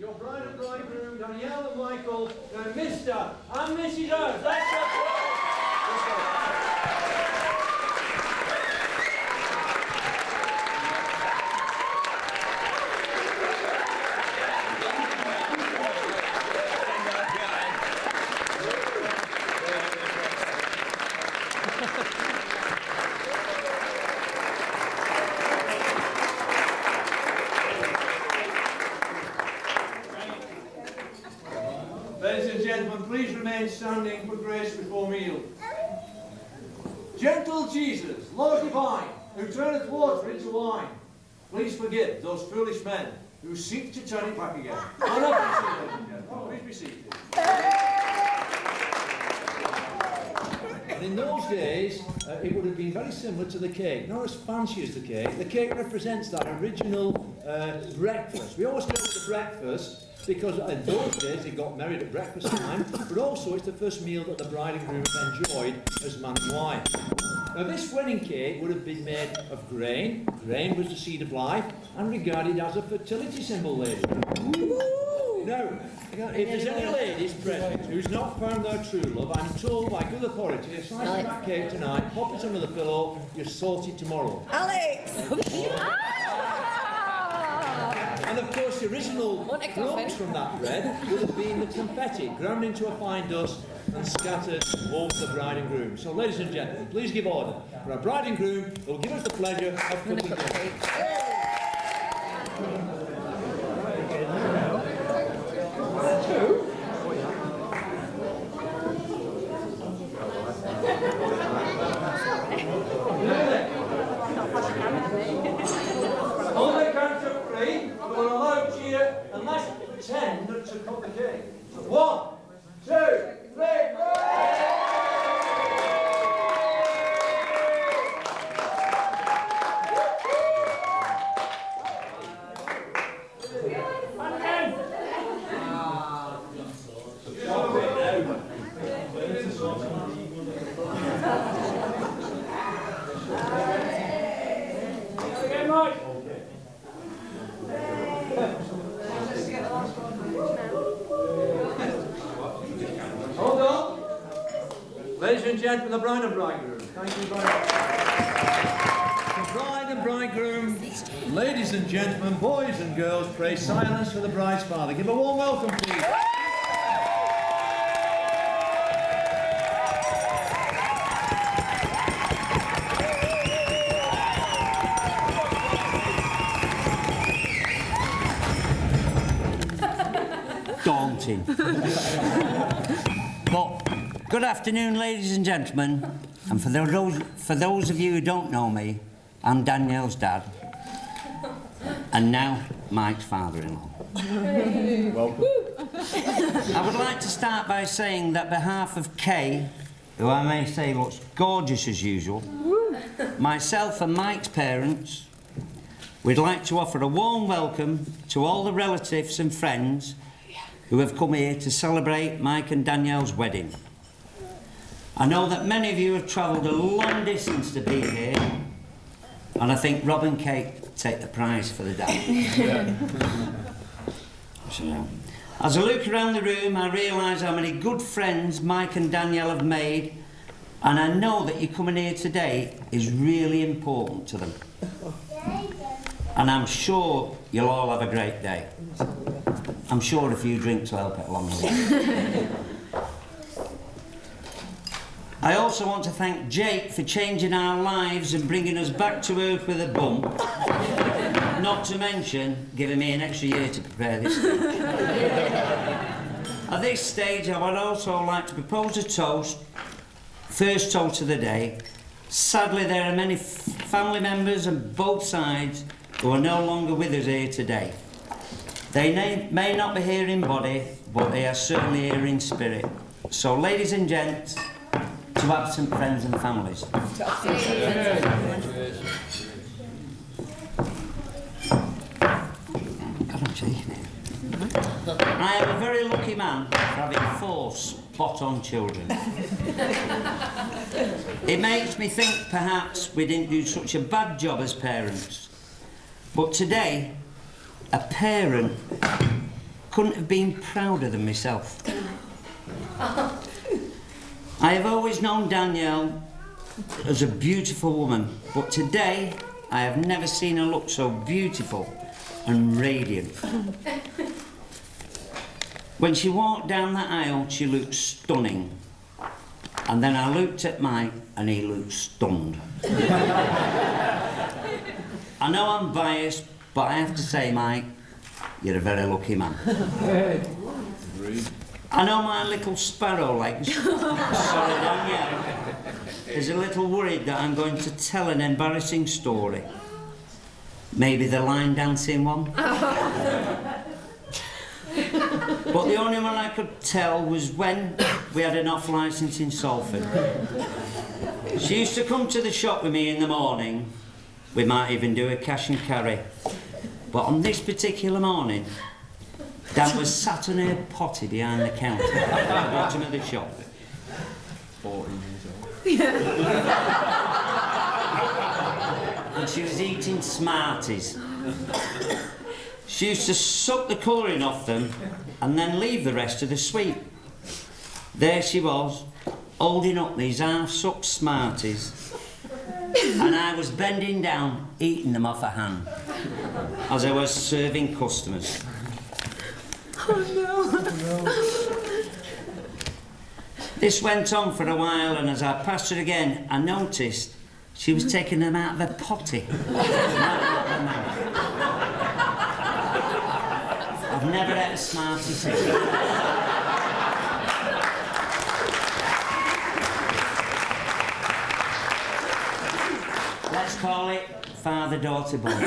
your bride and bridegroom, Danielle and Michael, and Mr. and Mrs. Oates. Let's go. Ladies and gentlemen, please remain standing for grace before meal. Gentle Jesus, Lord divine, who turneth water into wine, please forgive those foolish men who seek to turn it back again. And have a seat, ladies and gentlemen. Please be seated. And in those days, it would have been very similar to the cake, not as fancy as the cake. The cake represents that original breakfast. We always go to breakfast because in those days they got married at breakfast time, but also it's the first meal that the bride and groom enjoyed as man and wife. Now this wedding cake would have been made of grain. Grain was the seed of life and regarded as a fertility symbol, ladies. Now, if there's any ladies present who's not found their true love, I'm told by good authority, a slice of that cake tonight, pop it under the pillow, you're sorted tomorrow. Alex! And of course, the original crumbs from that bread would have been the confetti, ground into a fine dust and scattered over the bride and groom. So, ladies and gentlemen, please give order for our bride and groom who will give us the pleasure of cooking the cake. On the count of three, we're allowed cheer unless you pretend to cut the cake. 1, 2, 3, Hold on. Ladies and gentlemen, the bride and bridegroom. Thank you very much. The bride and bridegroom, ladies and gentlemen, boys and girls, pray silence for the bride's father. Give a warm welcome, please. Daunting. But good afternoon, ladies and gentlemen, and for those of you who don't know me, I'm Danielle's dad, and now Mike's father-in-law. Welcome. I would like to start by saying that on behalf of Kay, who I may say looks gorgeous as usual, myself and Mike's parents, we'd like to offer a warm welcome to all the relatives and friends who have come here to celebrate Mike and Danielle's wedding. I know that many of you have travelled a long distance to be here, and I think Rob and Kate take the prize for the day. So, as I look around the room, I realise how many good friends Mike and Danielle have made, and I know that you coming here today is really important to them. And I'm sure you'll all have a great day. I'm sure a few drinks will help it along the way. I also want to thank Jake for changing our lives and bringing us back to earth with a bump. Not to mention giving me an extra year to prepare this speech. At this stage, I would also like to propose a toast, first toast of the day. Sadly, there are many family members on both sides who are no longer with us here today. They may not be here in body, but they are certainly here in spirit. So, ladies and gents, to absent friends and families. God, I'm shaking it. I am a very lucky man for having 4 spot-on children. It makes me think perhaps we didn't do such a bad job as parents. But today, a parent couldn't have been prouder than myself. I have always known Danielle as a beautiful woman, but today I have never seen her look so beautiful and radiant. When she walked down the aisle, she looked stunning. And then I looked at Mike and he looked stunned. I know I'm biased, but I have to say, Mike, you're a very lucky man. I know my little sparrow legs, sorry Danielle, is a little worried that I'm going to tell an embarrassing story. Maybe the line dancing one. But the only one I could tell was when we had an off licence in Salford. She used to come to the shop with me in the morning. We might even do a cash and carry. But on this particular morning, Dan was sat on her potty behind the counter at the bottom of the shop. 14 years old. And she was eating Smarties. She used to suck the colouring off them and then leave the rest of the sweet. There she was, holding up these half-sucked Smarties, and I was bending down, eating them off her hand, as I was serving customers. Oh no. This went on for a while, and as I passed her again, I noticed she was taking them out of her potty. I've never had a Smartie since. Let's call it father-daughter bond.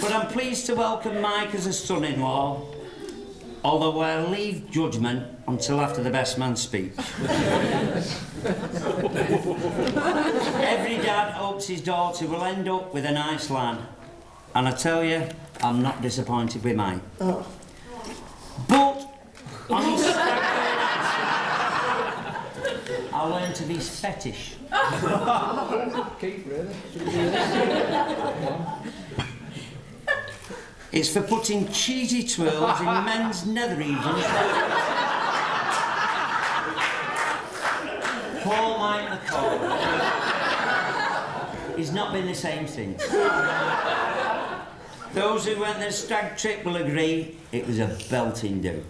But I'm pleased to welcome Mike as a son-in-law, although I'll leave judgment until after the best man speech. Every dad hopes his daughter will end up with a nice lad, and I tell you, I'm not disappointed with mine. Oh. But on his I learned of his fetish. Keith, really? It's for putting cheesy twirls in men's nether regions. Poor Mike McCall. He's not been the same since. Those who went the stag trip will agree it was a belting do.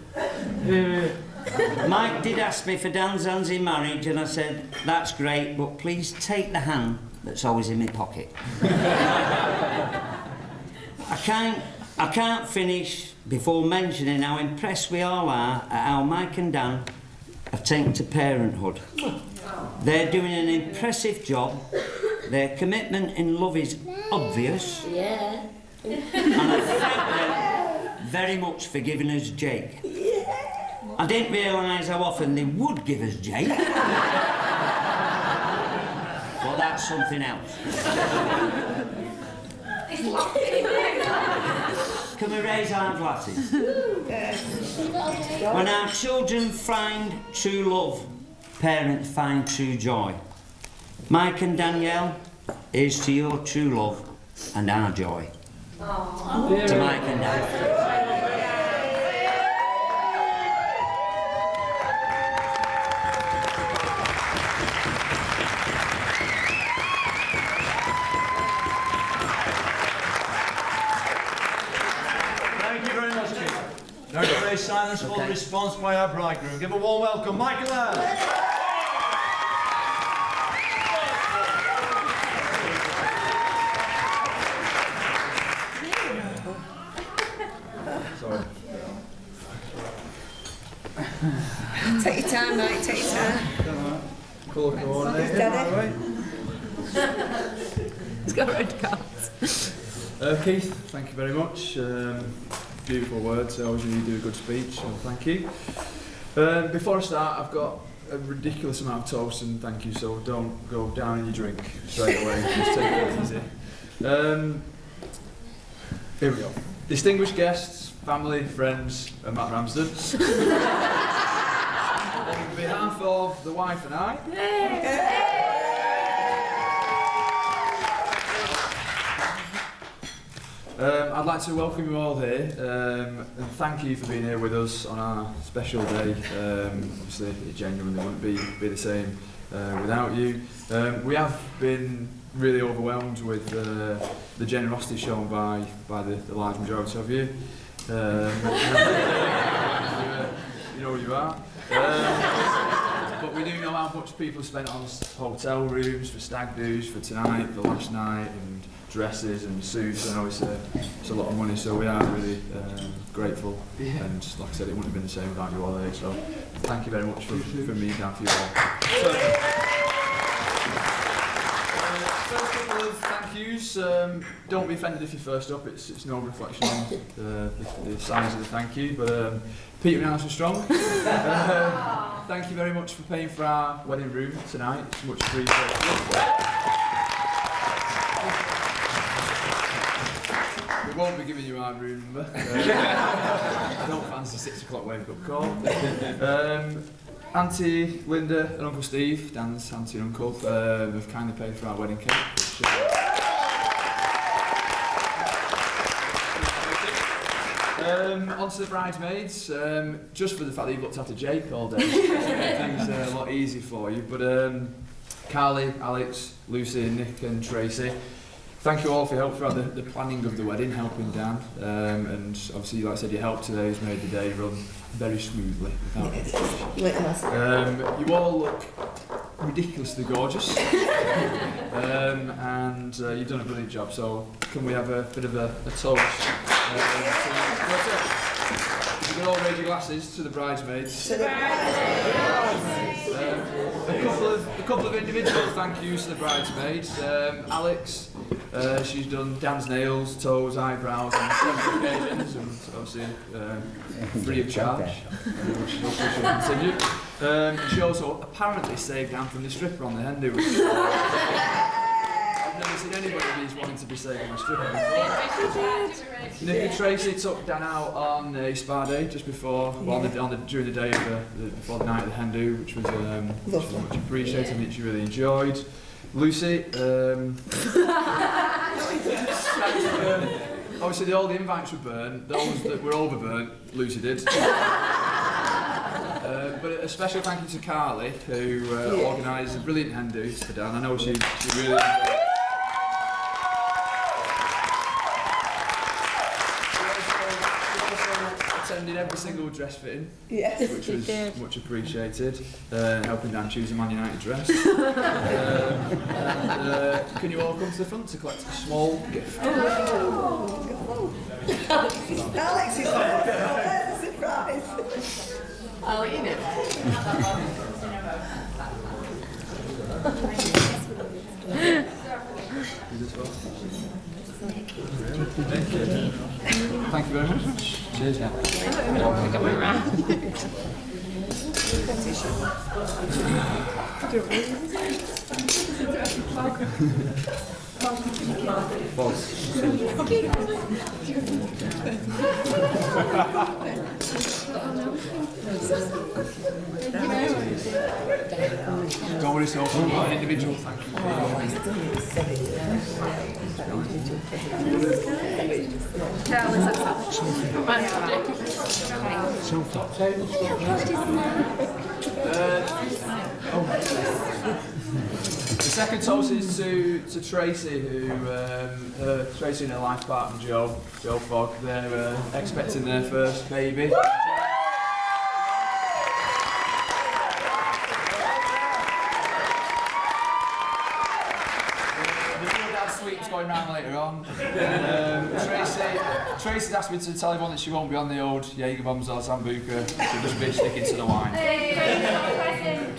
Mike did ask me for Dan's hands in marriage, and I said, that's great, but please take the hand that's always in my pocket. I can't finish before mentioning how impressed we all are at how Mike and Dan have taken to parenthood. They're doing an impressive job. Their commitment in love is obvious. Yeah. And I thank them very much for giving us Jake. I didn't realise how often they would give us Jake. But that's something else. Can we raise our glasses? When our children find true love, parents find true joy. Mike and Danielle, here's to your true love and our joy. To Mike and Danielle. Silence for the response by our bridegroom. Give a warm welcome, Michael Ann. Sorry. Take your time, Mike, take your time. Colour coordinated, by the way. It's got red cards. Keith, thank you very much. Beautiful words. I always really do a good speech, so thank you. Before I start, I've got a ridiculous amount of toast and thank you, so don't go down in your drink straight away. Just take it easy. Here we go. Distinguished guests, family, friends, and Matt Ramsden. On behalf of the wife and I, I'd like to welcome you all here and thank you for being here with us on our special day. Obviously, it genuinely wouldn't be the same without you. We have been really overwhelmed with the generosity shown by the large majority of you. You know who you are. But we do know how much people spent on hotel rooms, for stag do's, for tonight, for last night, and dresses and suits. I know it's a lot of money, so we are really grateful. And like I said, it wouldn't have been the same without you all here. So thank you very much from me down for you all. So, first couple of thank yous. Don't be offended if you're first up. It's no reflection on the size of the thank you, but Peter and Alice are strong. Thank you very much for paying for our wedding room tonight. It's much appreciated. We won't be giving you our room number. I don't fancy 6 o'clock wake-up call. Auntie Linda and Uncle Steve, Dan's auntie and uncle, have kindly paid for our wedding cake. On to the bridesmaids, just for the fact that you've looked after Jake all day, things are a lot easier for you. But Carly, Alex, Lucy, Nick and Tracy, thank you all for your help throughout the planning of the wedding, helping Dan. And obviously, like I said, your help today has made the day run very smoothly. You all look ridiculously gorgeous, and you've done a brilliant job. So can we have a bit of a toast? You can all raise your glasses to the bridesmaids. A couple of individual thank yous to the bridesmaids. Alex, she's done Dan's nails, toes, eyebrows on several occasions, and obviously free of charge, which she hopefully should continue. She also apparently saved Dan from the stripper on the hen do. I've never seen anybody who's wanting to be saved from a stripper before. Nick and Tracy took Dan out on a spa day just before, during the day of before the night of the hen do, which was much appreciated and which you really enjoyed. Lucy, obviously all the invites were burnt, those that were overburnt, Lucy did. But a special thank you to Carly, who organised a brilliant hen do for Dan. I know she really enjoyed it. Attended every single dress fitting, which was much appreciated, helping Dan choose a Man United dress. Can you all come to the front to collect a small gift? Alex is a surprise. I'll eat it. Thank you very much. Cheers, yeah. I don't think I'm around. Don't worry, so an individual thank you. The second toast is to Tracy, who Tracy and her life partner Joe Fogg. They're expecting their first baby. Sweeps going round later on. Tracy's asked me to tell everyone that she won't be on the old Jaeger bombs or Sambuca. She'll just be sticking to the wine.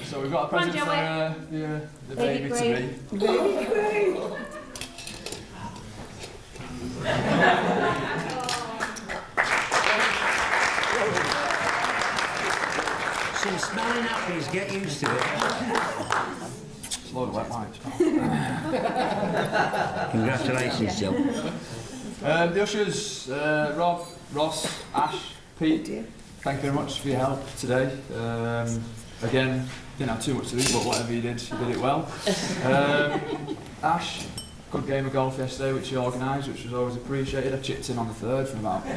So we've got a present for the baby to be. Some smelling nappies, get used to it. It's a load of wet wipes. Congratulations, Jill. The ushers, Rob, Ross, Ash, Pete, thank you very much for your help today. Again, didn't have too much to do, but whatever you did it well. Ash, good game of golf yesterday, which you organised, which was always appreciated. I chipped in on the third from about 20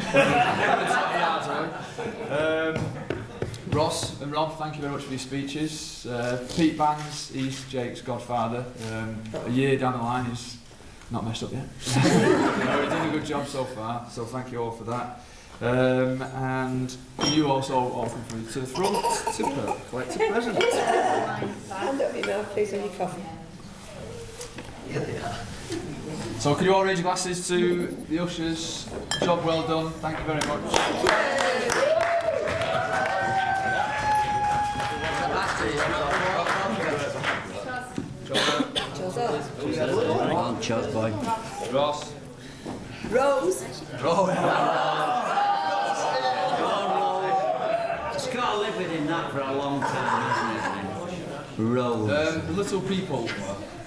yards away. Ross and Rob, thank you very much for your speeches. Pete Bangs, he's Jake's godfather. A year down the line, he's not messed up yet. He's done a good job so far, so thank you all for that. And you also all come through to the front to collect a present. Hand up your mouth, please, on your coffee. So can you all raise your glasses to the ushers? Job well done, thank you very much. Come on, Chos boy. Ross. Rose. Just gotta live within that for a long time, hasn't it? Rose. The little people.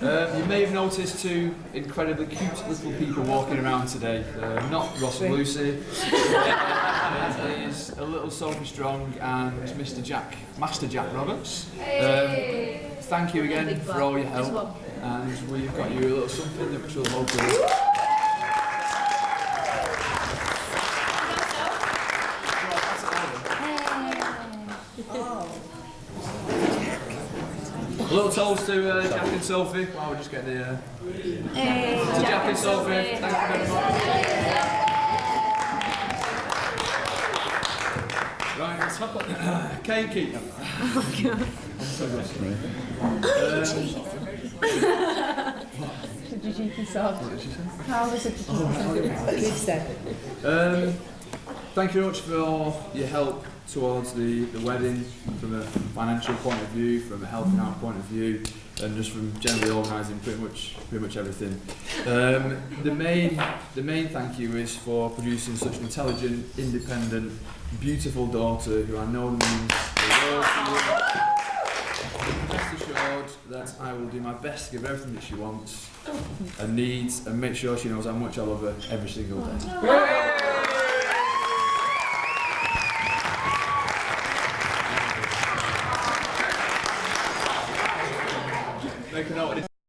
You may have noticed two incredibly cute little people walking around today. Not Ross and Lucy. It is a little Sophie Strong and Master Jack Roberts. Thank you again for all your help. And we've got you a little something which will hopefully... A little toast to Jack and Sophie. Wow, we're just getting the... to Jack and Sophie, thank you very much. Right, let's hop on. Cakey. Did you cheeky sod? What did she say? How was it? What you said. Thank you very much for all your help towards the wedding, from a financial point of view, from a helping out point of view, and just from generally organising pretty much everything. The main thank you is for producing such an intelligent, independent, beautiful daughter who I know means the world to you. Rest assured that I will do my best to give her everything that she wants and needs, and make sure she knows how much I love her every single day. Make a note of this.